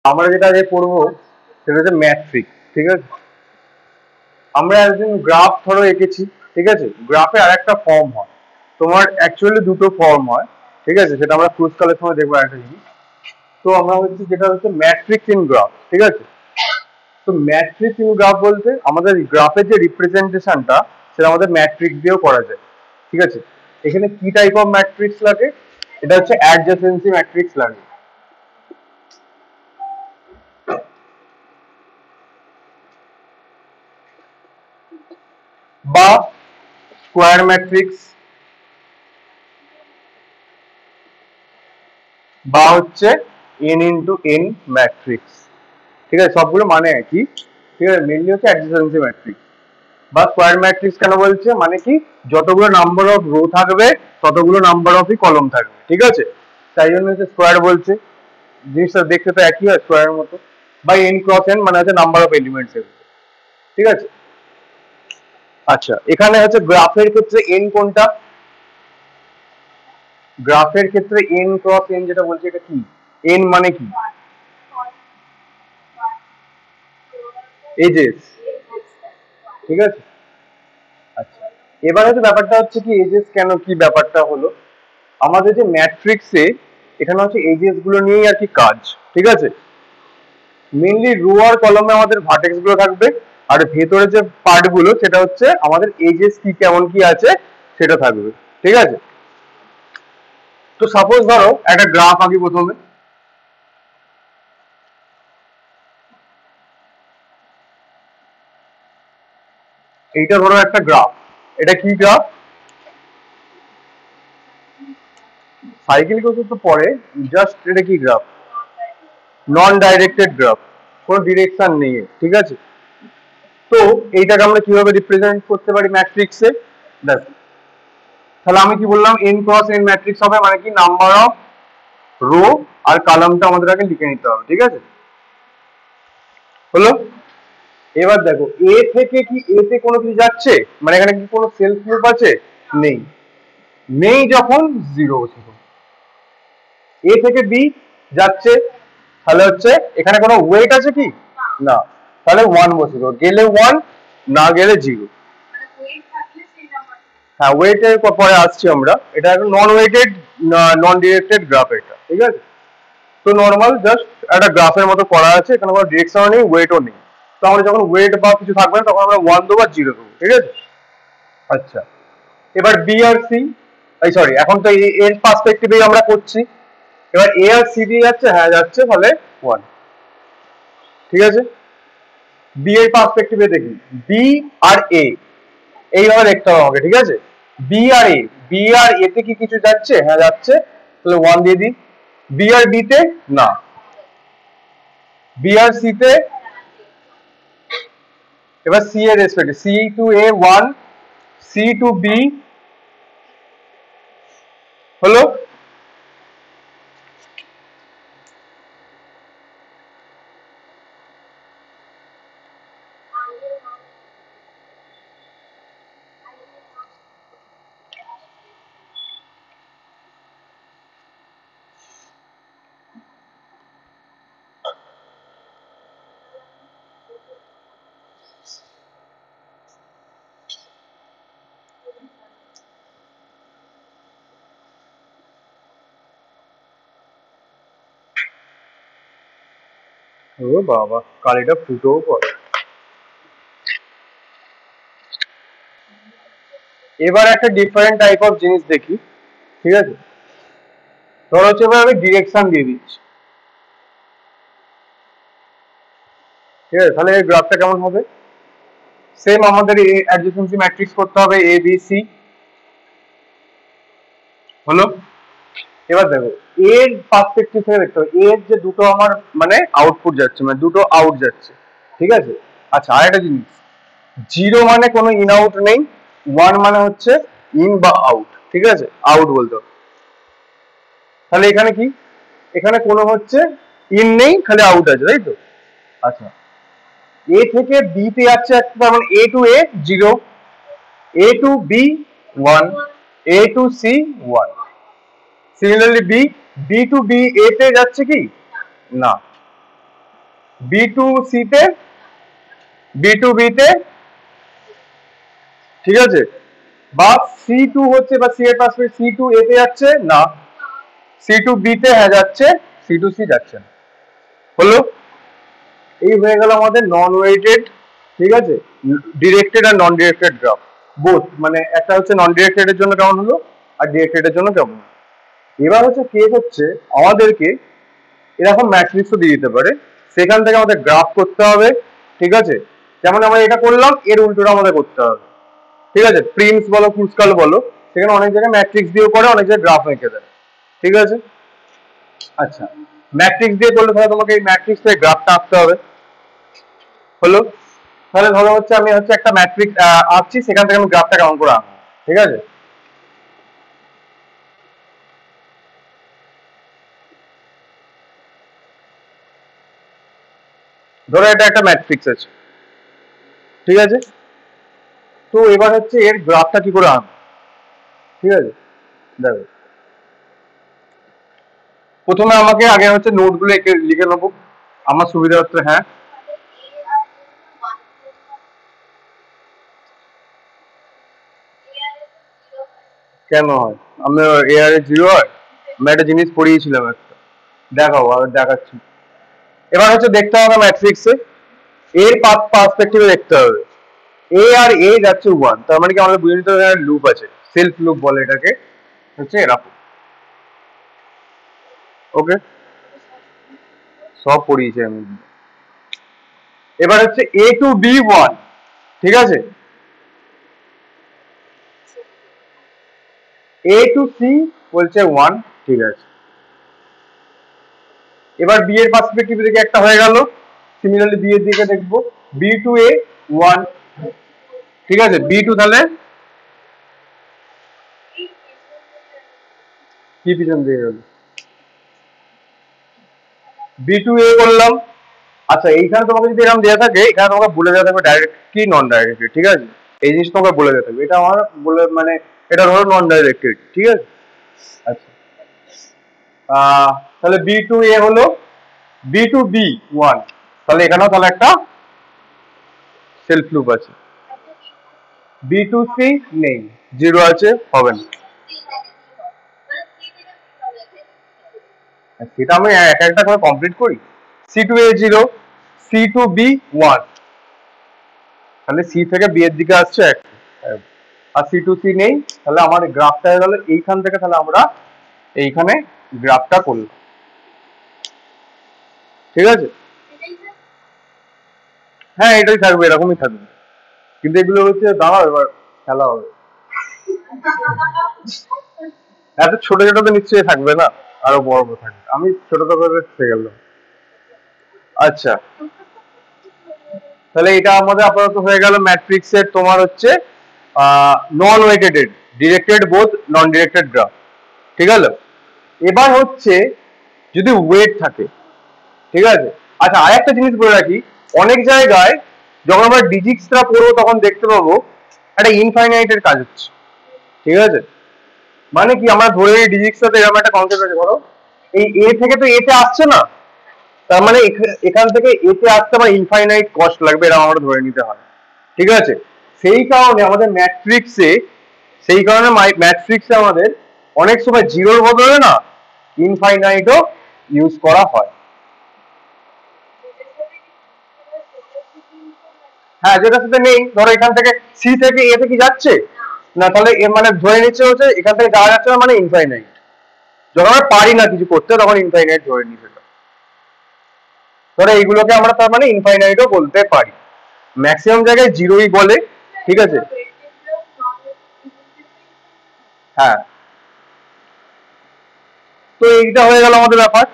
আমরা যেটা আগে পড়বো সেটা হচ্ছে ম্যাট্রিক্স, ঠিক আছে। আমরা একদিন গ্রাফ ধরো এঁকেছি, ঠিক আছে। গ্রাফে আর একটা ফর্ম হয়, তোমার অ্যাকচুয়ালি দুটো ফর্ম হয়, ঠিক আছে, সেটা আমরা ক্রুজ কালের সময় দেখবো একটা জিনিস। তো আমরা হচ্ছে যেটা হচ্ছে ম্যাট্রিক্স ইন গ্রাফ, ঠিক আছে। তো ম্যাট্রিক্স ইন গ্রাফ বলতে আমাদের গ্রাফের যে রিপ্রেজেন্টেশনটা সেটা আমাদের ম্যাট্রিক্স দিয়েও করা যায়, ঠিক আছে। এখানে কি টাইপ অফ ম্যাট্রিক্স লাগে, এটা হচ্ছে অ্যাডজেসেন্সি ম্যাট্রিক্স লাগে, বা স্কোয়ার ম্যাট্রিক্স, বা হচ্ছে n ইন্টু n ম্যাট্রিক্স, ঠিক আছে। সবগুলো মানে একই, ঠিক আছে। মেনলি হচ্ছে অ্যাডজেসেন্সি ম্যাট্রিক্স বা স্কোয়ার ম্যাট্রিক্স কেন বলছে, মানে কি যতগুলো নাম্বার অফ রো থাকবে ততগুলো নাম্বার অফই কলম থাকবে, ঠিক আছে। তাই জন্য হচ্ছে স্কোয়ার বলছে। জিনিসটা দেখতে তো একই হয় স্কোয়ারের মতো। বা n ক্রস n মানে হচ্ছে নাম্বার অফ এলিমেন্টস, ঠিক আছে। আচ্ছা, এখানে হচ্ছে গ্রাফের ক্ষেত্রে n কোনটা, গ্রাফের ক্ষেত্রে n ক্রস n যেটা বলছে এটা কি, n মানে কি, এজেস, ঠিক আছে। আচ্ছা, এবার হচ্ছে ব্যাপারটা হচ্ছে কি এজেস কেন, কি ব্যাপারটা হলো, আমাদের যে ম্যাট্রিক্সে এখানে হচ্ছে এজেস গুলো নিয়েই আর কি কাজ, ঠিক আছে। মেইনলি রো আর কলমে আমাদের ভার্টেক্স গুলো থাকবে, আর ভেতরে যে পার্ট গুলো সেটা হচ্ছে আমাদের এজেস কি কেমন কি আছে সেটা থাকবে, ঠিক আছে। তো সাপোজ ধরো একটা গ্রাফ আঁকি প্রথমে, এইটা ধরো একটা গ্রাফ, এটা কি গ্রাফ, সাইকেল করতে তো পরে, জাস্ট এটা কি গ্রাফ, নন ডাইরেক্টেড গ্রাফ, কোনো ডিরেকশন নেই, ঠিক আছে। তো এইটাকে আমরা কিভাবে রিপ্রেজেন্ট করতে পারি ম্যাট্রিক্সে, দেখো তাহলে আমি কি বললাম n ক্রস n ম্যাট্রিক্স হবে, মানে কি নাম্বার অফ রো আর কলামটা আমাদের আগে লিখে নিতে হবে, ঠিক আছে। হলো, এবার দেখো এ থেকে কি এ তে কোনো কিছু যাচ্ছে, মানে এখানে কি কোনো সেলফ লুপ আছে, নেই, নেই যখন জিরো ছিল। এ থেকে বি যাচ্ছে, তাহলে হচ্ছে এখানে কোনো ওয়েট আছে কি, না, তাহলে ওয়ান বসিল, গেলে ওয়ান, না গেলে জিরো। হ্যাঁ, ওয়েটের পরে আসছি আমরা, এটা একটা নন ওয়েটেড নন ডিরেক্টেড গ্রাফ এটা, ঠিক আছে। তো নর্মাল জাস্ট একটা গ্রাফের মতো করা আছে, এখানে কোনো ডিরেকশনও নেই, ওয়েটও নেই। তো আমরা যখন ওয়েট বা কিছু থাকবে না তখন আমরা ওয়ান দেবো আর জিরো দেবো, ঠিক আছে। আচ্ছা, এবার বি আর সি, এই সরি এখন তো এর পার্সপেক্টিভে আমরা করছি, এবার এ আর সি দিয়ে যাচ্ছে, হ্যাঁ যাচ্ছে, ফলে ওয়ান, ঠিক আছে। বি এর পার্সপেক্টিভে দেখি, বি আর এ এইভাবে দেখতে হবে আমাকে, ঠিক আছে। বি আর এ, বি আর এ তে কি কিছু যাচ্ছে, হ্যাঁ যাচ্ছে, তাহলে ওয়ান দিয়ে দিই। বি আর বি তে না, বি আর সি তে, এবার সি এর রেসপেক্টে, C to A one, C to B, হলো। ও বাবা, কালিটা ফুটেও পড়ে। এবার একটা ডিফারেন্ট টাইপ অফ জিনিস দেখি, ঠিক আছে। ধরো হচ্ছে এবার আমি ডিরেকশন দিয়ে দিচ্ছি, ঠিক আছে। তাহলে এই গ্রাফটা কেমন হবে, সেম আমাদের অ্যাডজেসেন্সি ম্যাট্রিক্স করতে হবে এ বি সি, হলো। এবার দেখো এর পার্সপেক্টিভ থেকে দেখতে হবে, এর যে দুটো আমার মানে আউটপুট যাচ্ছে, মানে দুটো আউট যাচ্ছে, ঠিক আছে। আচ্ছা, আরেকটা জিনিস, জিরো মানে কোনো ইন আউট নেই, ওয়ান মানে হচ্ছে ইন বা আউট, ঠিক আছে, আউট বলতে হবে। তাহলে এখানে কি, এখানে কোনো হচ্ছে ইন নেই, খালি আউট আছে, তাই তো। আচ্ছা, এ থেকে বি তে যাচ্ছে একটা, তার মানে A to A zero, A to B one, A to C one. Similarly B, B to B A তে যাচ্ছে কি, না, বি টু সি তে, বি টু বি তে, ঠিক আছে, বা সি টু হচ্ছে বা সি এর পাশে সি টু এ তে যাচ্ছে না, সি টু বি তে হ্যাঁ যাচ্ছে, সি টু সি যাচ্ছে না। হলো, এই হয়ে গেল আমাদের নন ওয়েটেড, ঠিক আছে, ডিরেক্টেড আর নন ডিরেক্টেড গ্রাফ বোথ, মানে একটা হচ্ছে নন ডিরেক্টেড এর জন্য কেমন হলো আর ডিরেক্টেড এর জন্য কেমন হলো। এবার হচ্ছে কেস হচ্ছে আমাদেরকে এরকম ম্যাট্রিক্সও দিয়ে দিতে পারে, সেখান থেকে আমাদের গ্রাফ করতে হবে, ঠিক আছে, যেমন আমরা এটা করলাম এর উল্টোটা আমাদের করতে হবে, ঠিক আছে, প্রিমস বলো ক্রুসকাল বলো, সেখানে অনেক জায়গায় ম্যাট্রিক্স দিয়ে করে, অনেক জায়গায় গ্রাফ এঁকে দেয়, ঠিক আছে। আচ্ছা, ম্যাট্রিক্স দিয়ে করলে তাহলে তোমাকে এই ম্যাট্রিক্স থেকে গ্রাফটা আঁকতে হবে। হলো, তাহলে ধরো হচ্ছে আমি হচ্ছে একটা ম্যাট্রিক্স আঁকছি, সেখান থেকে আমি গ্রাফটা কেমন করে আঁকবো, ঠিক আছে। ধরো এটা একটা ম্যাট্রিক্স আছে, ঠিক আছে, তো এবার হচ্ছে এর গ্রাফটা কি করে আঁকবো, ঠিক আছে। দেখো, প্রথমে আমাকে আগে হচ্ছে নোটগুলো লিখে নেবো আমার সুবিধা হচ্ছে, হ্যাঁ কেন হয়, আমি এআর এ জিরো হয়, আমি একটা জিনিস পড়িয়েছিলাম একটা, দেখাও আবার দেখাচ্ছি। এবার হচ্ছে দেখতে হবে ম্যাট্রিক্সে এর পার্সপেক্টিভে দেখতে হবে, এ আর এ যাচ্ছে ওয়ান, তার মানে কি আমাদের বুঝে নিতে হবে লুপ আছে, সেলফ লুপ বলে এটাকে, হচ্ছে এরকম, ওকে, সব পড়িয়েছি আমি। এবার হচ্ছে এ টু বি ওয়ান, ঠিক আছে, এ টু সি বলছে ওয়ান, ঠিক আছে। এবার বি এর পার্সপেক্টিভ থেকে একটা হয়ে গেল, সিমিলারলি বি এর দিকে দেখবো, বি টু এ ওয়ান, ঠিক আছে, বি টু তাহলে কি পিছন দিয়ে গেল, বি টু এ করলাম। আচ্ছা, এইখানে তোমাকে যদি এরকম দেওয়া থাকে, এখানে তোমাকে বলে দেওয়া থাকবে ডাইরেক্ট কি নন ডাইরেক্টেড, ঠিক আছে, এই জিনিসটা তোমাকে বলে দেওয়া থাকবে, এটা আমার বলে মানে এটা ধরো নন ডাইরেক্টেড, ঠিক আছে। আচ্ছা, তাহলে বি টু এ হলো, বি টু বি ওয়ান, তাহলে এখানেও তাহলে একটা সেলফ লুপ আছে, বি টু সি নেই, জিরো আছে, হবে না। সেটা আমি এক একটা করে কমপ্লিট করি, C to A zero, C to B one, তাহলে সি থেকে বি এর দিকে আসছে এক, আর সি টু সি নেই, তাহলে আমার গ্রাফটা হয়ে গেল এইখান থেকে, তাহলে আমরা এইখানে গ্রাফটা করলাম, ঠিক আছে। হ্যাঁ এটাই থাকবে, এরকমই থাকবে, কিন্তু এগুলো হচ্ছে দাঁড়াও এবার খেলা হবে, এত ছোট ছোট তো নিশ্চয়ই থাকবে না, আরো বড় বড় থাকবে, আমি ছোট ছোট করে শিখে গেলাম। আচ্ছা, তাহলে এটা আমাদের আপাতত হয়ে গেল ম্যাট্রিক্স এর তোমার হচ্ছে নন ওয়েটেড, ডিরেক্টেড বোথ নন ডিরেক্টেড গ্রাফ, ঠিক আছে। এবার হচ্ছে যদি ওয়েট থাকে, ঠিক আছে। আচ্ছা, আরেকটা জিনিস বলে রাখি, অনেক জায়গায় যখন আমরা ডিজিটসটা পড়বো তখন দেখতে পাবো একটা ইনফাইনাইটের কাজ হচ্ছে, ঠিক আছে, মানে কি আমরা ধরে নিই ডিজিটসটাতে এরকম একটা কনসেপ্ট আছে, ধরো এই এ থেকে তো এতে আসছে না, তার মানে এখান থেকে এতে আসতে আমার ইনফাইনাইট কস্ট লাগবে, এরকম আমরা ধরে নিতে হয়, ঠিক আছে। সেই কারণে আমাদের ম্যাট্রিক্সে, সেই কারণে ম্যাট্রিক্সে আমাদের অনেক সময় জিরোর বদলে না ইনফাইনাইটও ইউজ করা হয়। হ্যাঁ, যেটা সাথে নেই, ধরো এখান থেকে সি থেকে এ থেকে যাচ্ছে না, তাহলে এ মানে ধরে নিচ্ছে হচ্ছে এখান থেকে যাওয়া যাচ্ছে না মানে ইনফাইনাইট, যখন আমরা পারি না কিছু করতে তখন ইনফাইনাইট ধরে নিই সেটা, ধরো এইগুলোকে আমরা তার মানে ইনফাইনাইটও বলতে পারি, ম্যাক্সিমাম জায়গায় জিরোই বলে, ঠিক আছে। হ্যাঁ, তো এইটা হয়ে গেল আমাদের ব্যাপার,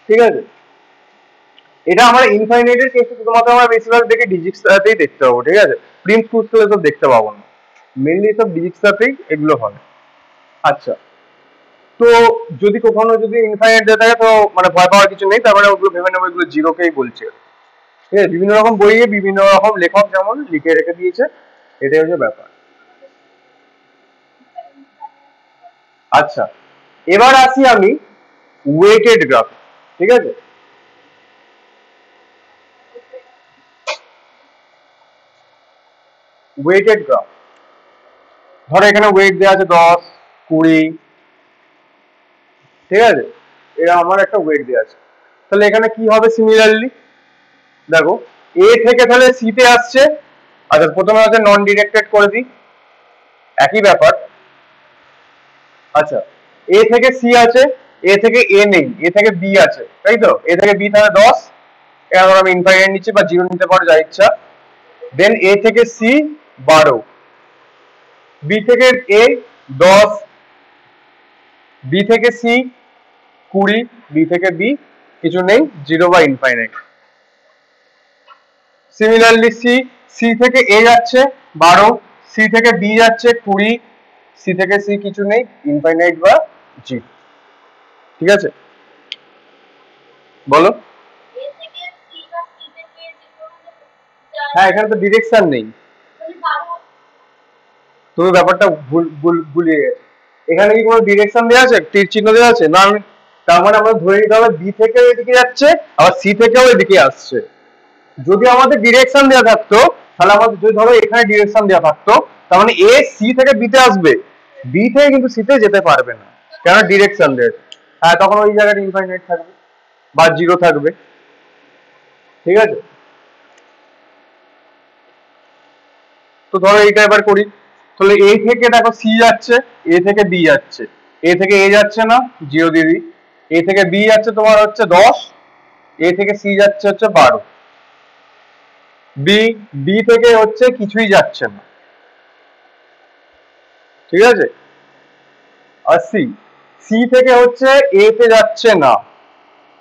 ঠিক আছে। এটা আমরা ইনফাইনাইটের কেসে শুধুমাত্র আমরা বেশিরভাগ দেখি ডিজিটসটাতেই দেখতে পাবো, ঠিক আছে, প্রিন্স ক্রুসকাল সব দেখতে পাবো না, মেনলি সব ডিজিটসটাতেই এগুলো হয়। আচ্ছা, তো যদি কখনো যদি ইনফাইনাইট দেওয়া থাকে তো মানে ভয় পাওয়ার কিছু নেই, তার মানে ওগুলো ভেবে নেবো এগুলো জিরোকেই বলছে, ঠিক আছে, বিভিন্ন রকম বইয়ে বিভিন্ন রকম লেখক যেমন লিখে রেখে দিয়েছে, এটাই হচ্ছে ব্যাপার। আচ্ছা, এবার আসি আমি ওয়েটেড গ্রাফ, ঠিক আছে। Weighted graph. ধরো এখানে ওয়েট দেওয়া আছে 10, 20, ঠিক আছে, এরা আমার একটা ওয়েট দেওয়া আছে। তাহলে এখানে কি হবে সিমিলারলি, দেখো এ থেকে তাহলে সি তে আসছে। আচ্ছা প্রথমে হচ্ছে নন ডিরেক্টেড করে দিই, একই ব্যাপার। আচ্ছা এ থেকে সি আছে, এ থেকে এ নেই, এ থেকে বি আছে, তাই তো, এ থেকে বি তাহলে 10, এখন আমি ইনফাইনাইট নিচ্ছি বা জিরো নিতে পারো যা ইচ্ছা। দেন এ থেকে সি 12, বি থেকে এ 10, বি থেকে সি 20, বি থেকে বি কিছু নেই, জিরো বা ইনফাইনাইট। সিমিলারলি সি, সি থেকে এ যাচ্ছে 12, সি থেকে বি যাচ্ছে 20, সি থেকে সি কিছু নেই, ইনফাইনাইট বা জিরো। ঠিক আছে, বলো। হ্যাঁ এখানে তো ডিরেকশন নেই, তুমি ব্যাপারটা ভুলিয়ে গেছো। এখানে কি কোনো ডিরেকশন দেওয়া আছে, তীর চিহ্ন দেওয়া আছে না? তার মানে আমরা ধরে নিতে হবে বি থেকে এদিকে যাচ্ছে, আবার সি থেকেও এদিকে আসছে। যদি আমাদের ডিরেকশন দেওয়া থাকতো, তাহলে আমাদের যদি ধরো এখানে ডিরেকশন দেওয়া থাকতো, তার মানে এ সি থেকে বিতে আসবে, বি থেকে কিন্তু সিতে যেতে পারবে না, কেন ডিরেকশন দেয়। হ্যাঁ তখন ওই জায়গাটা ইনফাইনাইট থাকবে বা জিরো থাকবে। ঠিক আছে, তো ধরো এইটা এবার করি। তাহলে এ থেকে দেখো সি যাচ্ছে, এ থেকে বি যাচ্ছে, এ থেকে এ যাচ্ছে না, জিরো দিয়ে দিই। এ থেকে বি যাচ্ছে তোমার হচ্ছে 10, এ থেকে সি যাচ্ছে হচ্ছে 12, বি, বি থেকে হচ্ছে কিছুই যাচ্ছে না, ঠিক আছে। আর সি, সি থেকে হচ্ছে এ তে যাচ্ছে না,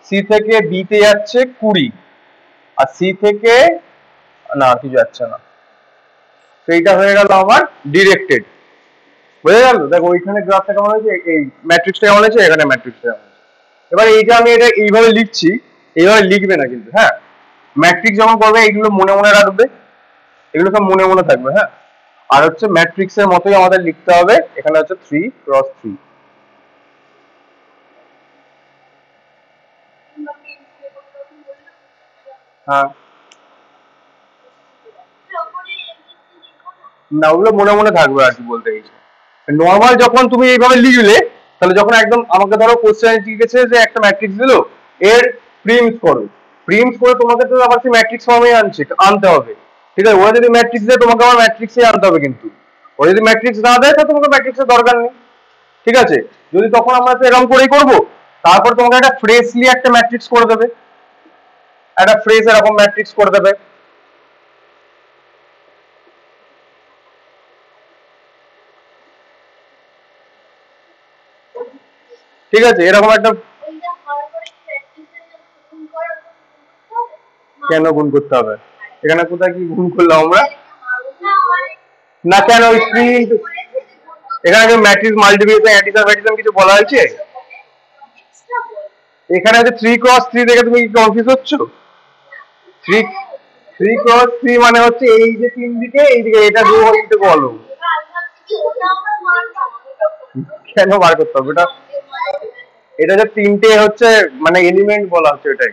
সি থেকে বি তে যাচ্ছে 20, আর সি থেকে না কিছু যাচ্ছে না, সেইটা হয়ে গেল আমার ডিরেক্টেড। বুঝে গেল, দেখো ওইখানে গ্রাফটা কেমন হয়েছে, এই ম্যাট্রিক্সটা কেমন হয়েছে, এখানে ম্যাট্রিক্সটা কেমন হয়েছে। এবার এইটা আমি এটা এইভাবে লিখছি, এইভাবে লিখবে না কিন্তু, হ্যাঁ ম্যাট্রিক্স যখন করবে এইগুলো মনে মনে রাখবে, এগুলো সব মনে মনে থাকবে, হ্যাঁ। আর হচ্ছে ম্যাট্রিক্সের মতোই আমাদের লিখতে হবে, এখানে হচ্ছে 3x3। হ্যাঁ না ওগুলো মনে মনে থাকবে আর কি বলতে গেছি। নর্মাল যখন তুমি এইভাবে লিখলে, তাহলে যখন একদম আমাকে ধরো কোশ্চেন জিজ্ঞেসে যে একটা ম্যাট্রিক্স দিল, এর প্রিমস করো, প্রিমস করে তোমাকে তো আবার সেই ম্যাট্রিক্স ফর্মে আনতে হবে। ঠিক আছে, ওরা যদি ম্যাট্রিক্স দেয় তোমাকে আবার ম্যাট্রিক্সে আনতে হবে, কিন্তু ওরা যদি ম্যাট্রিক্স না দেয় তাহলে তোমাকে ম্যাট্রিক্সের দরকার নেই। ঠিক আছে, যদি তখন আমরা তো এরকম করেই করবো, তারপর তোমাকে একটা ফ্রেশলি একটা ম্যাট্রিক্স করে দেবে, একটা ফ্রেশ এরকম ম্যাট্রিক্স করে দেবে। ঠিক আছে, এরকম একটা, কেন গুণ করতে হবে, এখানে কোথায় কি গুণ করলাম আমরা? না কেন ওই থ্রি, এখানে ম্যাট্রিক্স মাল্টিপ্লিকেশন অ্যাডিশন ফ্যাডিশন কিছু বলা হয়েছে? এখানে আছে 3x3 দেখে তুমি কি কনফিউজ হচ্ছ? 3 3x3 মানে হচ্ছে এই যে তিন দিকে, এইদিকে এটা দু ইন্টু বলো, কেন বার করতে হবে এটা? এটা যে তিনটে হচ্ছে মানে এলিমেন্ট বলা হচ্ছে এটাই।